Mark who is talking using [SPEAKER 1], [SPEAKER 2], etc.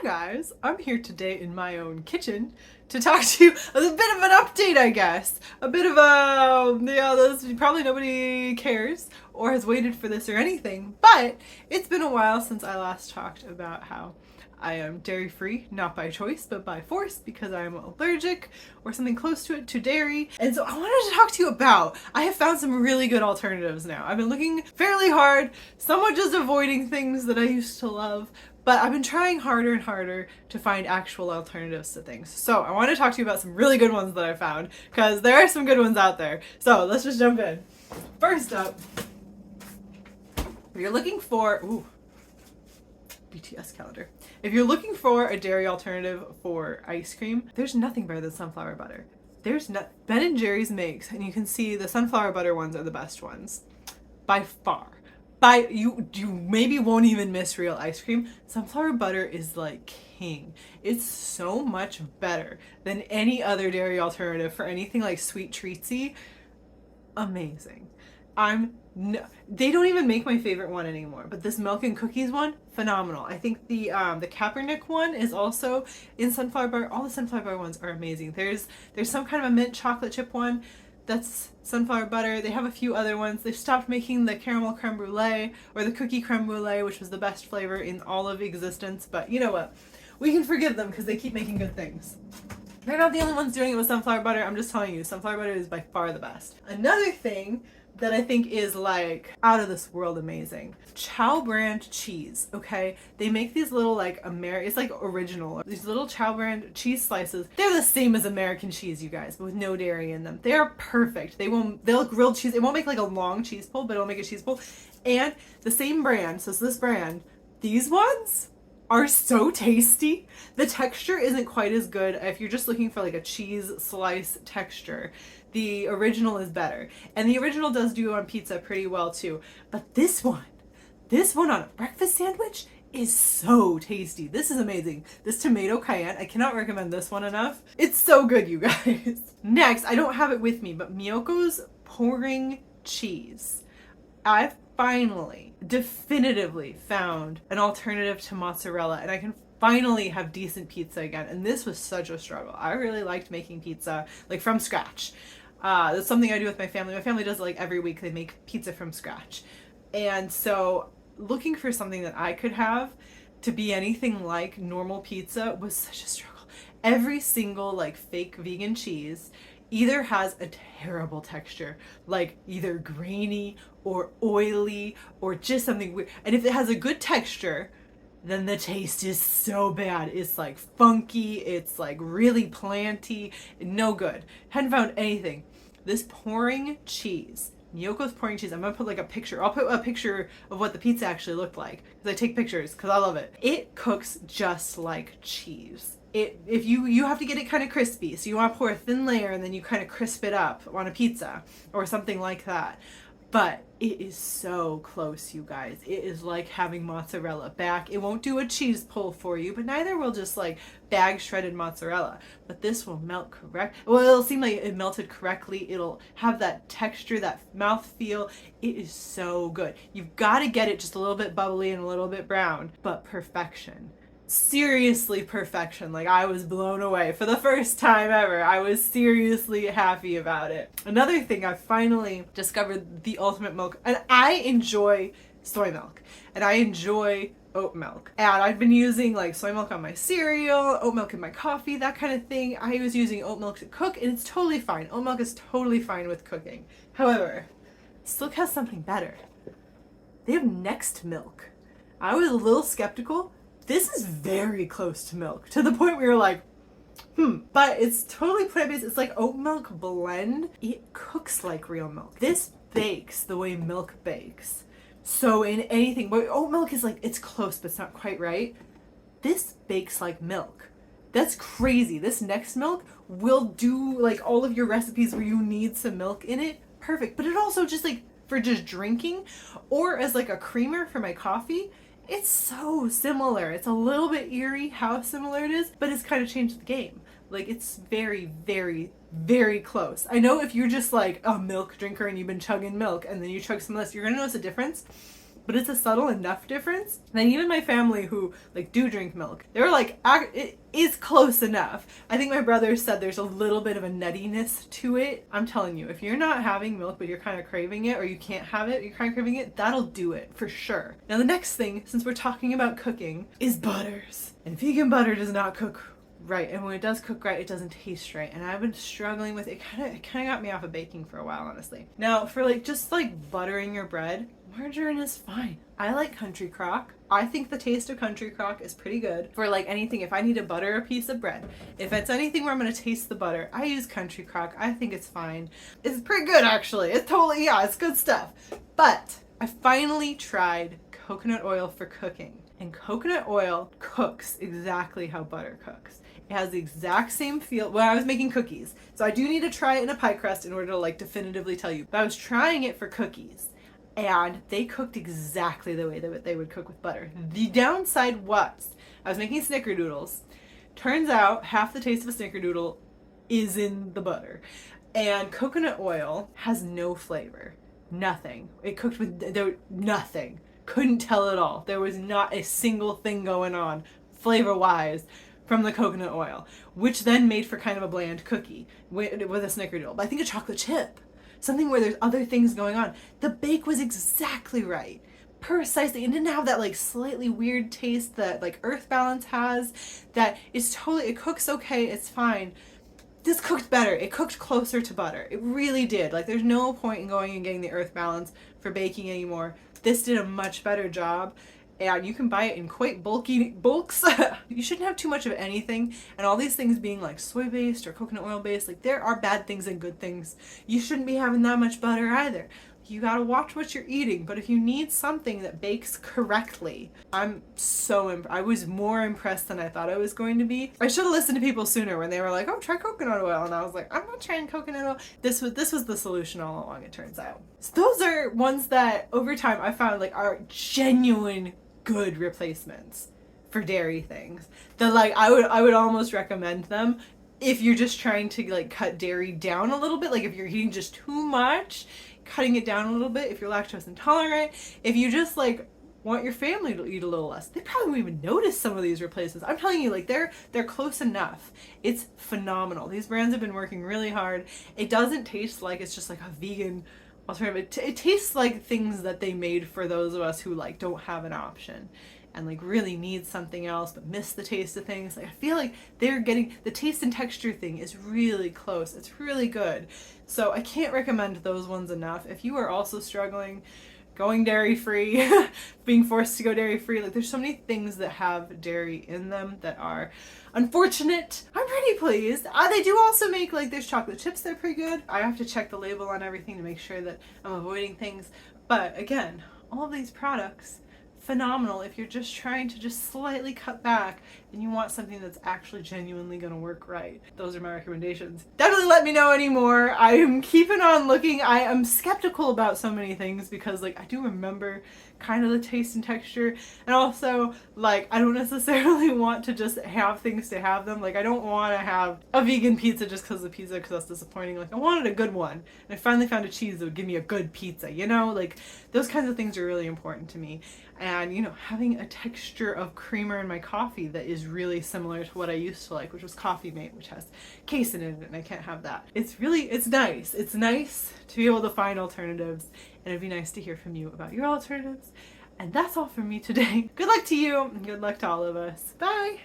[SPEAKER 1] guys, I'm here today in my own kitchen to talk to you a bit of an update, I guess. A bit of a, probably nobody cares or has waited for this or anything, but it's been a while since I last talked about how I am dairy-free, not by choice, but by force, because I'm allergic or something close to it to dairy. And so I wanted to talk to you about, I have found some really good alternatives now. I've been looking fairly hard, somewhat just avoiding things that I used to love, but I've been trying harder and harder to find actual alternatives to things. So I want to talk to you about some really good ones that I found, because there are some good ones out there. So let's just jump in. First up, if you're looking for, BTS calendar. If you're looking for a dairy alternative for ice cream, there's nothing better than sunflower butter. Ben & Jerry's makes, and you can see the sunflower butter ones are the best ones. By far. You maybe won't even miss real ice cream. Sunflower butter is like king. It's so much better than any other dairy alternative for anything like sweet treatsy. Amazing. They don't even make my favorite one anymore, but this milk and cookies one, phenomenal. I think the Kaepernick one is also in sunflower butter. All the sunflower butter ones are amazing. There's some kind of a mint chocolate chip one that's sunflower butter. They have a few other ones. They've stopped making the caramel creme brulee or the cookie creme brulee, which was the best flavor in all of existence, but you know what? We can forgive them because they keep making good things. They're not the only ones doing it with sunflower butter. I'm just telling you, sunflower butter is by far the best. Another thing that I think is like out of this world amazing. Chow brand cheese, okay? They make these little like it's like original. These little Chow brand cheese slices. They're the same as American cheese, you guys, but with no dairy in them. They're perfect. They'll grill cheese. It won't make like a long cheese pull, but it'll make a cheese pull. And the same brand, so it's this brand, these ones are so tasty. The texture isn't quite as good. If you're just looking for like a cheese slice texture, the original is better. And the original does do on pizza pretty well too. But this one on a breakfast sandwich is so tasty. This is amazing. This tomato cayenne, I cannot recommend this one enough. It's so good, you guys. Next, I don't have it with me, but Miyoko's pouring cheese. I've finally, definitively found an alternative to mozzarella, and I can finally have decent pizza again. And this was such a struggle. I really liked making pizza like from scratch. That's something I do with my family. My family does it like every week. They make pizza from scratch. And so looking for something that I could have to be anything like normal pizza was such a struggle. Every single like fake vegan cheese either has a terrible texture, like either grainy or oily or just something weird. And if it has a good texture, then the taste is so bad. It's like funky, it's like really planty, no good. Hadn't found anything. This pouring cheese, Miyoko's pouring cheese, I'm gonna put like a picture. I'll put a picture of what the pizza actually looked like, because I take pictures because I love it. It cooks just like cheese. If you have to get it kind of crispy, so you want to pour a thin layer and then you kind of crisp it up on a pizza or something like that. But it is so close, you guys. It is like having mozzarella back. It won't do a cheese pull for you, but neither will just like bag shredded mozzarella. But this will melt correct. Well, it'll seem like it melted correctly. It'll have that texture, that mouth feel. It is so good. You've got to get it just a little bit bubbly and a little bit brown, but perfection. Seriously perfection. Like, I was blown away for the first time ever. I was seriously happy about it. Another thing, I finally discovered the ultimate milk, and I enjoy soy milk and I enjoy oat milk, and I've been using like soy milk on my cereal, oat milk in my coffee, that kind of thing. I was using oat milk to cook, and it's totally fine. Oat milk is totally fine with cooking. However, Silk has something better. They have Next milk. I was a little skeptical. This is very close to milk, to the point we were like, but it's totally plant-based. It's like oat milk blend. It cooks like real milk. This bakes the way milk bakes. So in anything, but oat milk is like, it's close, but it's not quite right. This bakes like milk. That's crazy. This Next milk will do like all of your recipes where you need some milk in it. Perfect. But it also just like for just drinking or as like a creamer for my coffee, it's so similar. It's a little bit eerie how similar it is, but it's kind of changed the game. Like, it's very, very, very close. I know if you're just like a milk drinker and you've been chugging milk and then you chug some of this, you're gonna notice a difference. but it's a subtle enough difference that even my family who like do drink milk, they were like, it is close enough. I think my brother said there's a little bit of a nuttiness to it. I'm telling you, if you're not having milk but you're kind of craving it, or you can't have it, you're kind of craving it, that'll do it for sure. Now the next thing, since we're talking about cooking, is butters. And vegan butter does not cook right, and when it does cook right, it doesn't taste right, and I've been struggling with it. It kind of got me off of baking for a while, honestly. Now for like just like buttering your bread, margarine is fine. I like Country Crock. I think the taste of Country Crock is pretty good for like anything. If I need to butter a piece of bread, if it's anything where I'm going to taste the butter, I use Country Crock. I think it's fine. It's pretty good, actually. It's totally, yeah, it's good stuff. But I finally tried coconut oil for cooking, and coconut oil cooks exactly how butter cooks. It has the exact same feel. Well, I was making cookies, so I do need to try it in a pie crust in order to like definitively tell you. But I was trying it for cookies, and they cooked exactly the way that they would cook with butter. The downside was I was making snickerdoodles. Turns out half the taste of a snickerdoodle is in the butter, and coconut oil has no flavor. Nothing. It cooked with nothing. Couldn't tell at all. There was not a single thing going on flavor-wise from the coconut oil, which then made for kind of a bland cookie with a snickerdoodle. But I think a chocolate chip, something where there's other things going on. The bake was exactly right. Precisely. It didn't have that like slightly weird taste that like Earth Balance has. That is totally, it cooks okay, it's fine. This cooked better. It cooked closer to butter. It really did. Like there's no point in going and getting the Earth Balance for baking anymore. This did a much better job. And you can buy it in quite bulky bulks. You shouldn't have too much of anything. And all these things being like soy based or coconut oil based, like there are bad things and good things. You shouldn't be having that much butter either. You gotta watch what you're eating. But if you need something that bakes correctly, I was more impressed than I thought I was going to be. I should have listened to people sooner when they were like, oh, try coconut oil. And I was like, I'm not trying coconut oil. This was the solution all along, it turns out. So those are ones that over time I found like are genuine good replacements for dairy things. That like I would almost recommend them if you're just trying to like cut dairy down a little bit. Like if you're eating just too much, cutting it down a little bit. If you're lactose intolerant, if you just like want your family to eat a little less, they probably won't even notice some of these replacements. I'm telling you, like they're close enough. It's phenomenal. These brands have been working really hard. It doesn't taste like it's just like a vegan alternative. It tastes like things that they made for those of us who like don't have an option and like really need something else but miss the taste of things. Like I feel like they're getting the taste and texture thing is really close. It's really good. So I can't recommend those ones enough. If you are also struggling going dairy free, being forced to go dairy free, like there's so many things that have dairy in them that are unfortunate. I'm pretty pleased. They do also make like there's chocolate chips that are pretty good. I have to check the label on everything to make sure that I'm avoiding things. But again, all of these products, phenomenal if you're just trying to just slightly cut back and you want something that's actually genuinely going to work right. Those are my recommendations. Definitely let me know anymore. I am keeping on looking. I am skeptical about so many things because like I do remember kind of the taste and texture, and also like I don't necessarily want to just have things to have them. Like I don't want to have a vegan pizza just because of pizza, because that's disappointing. Like I wanted a good one, and I finally found a cheese that would give me a good pizza, you know? Like those kinds of things are really important to me. And you know, having a texture of creamer in my coffee that is really similar to what I used to like, which was Coffee Mate, which has casein in it, and I can't have that. It's nice. It's nice to be able to find alternatives, and it'd be nice to hear from you about your alternatives. And that's all from me today. Good luck to you, and good luck to all of us. Bye!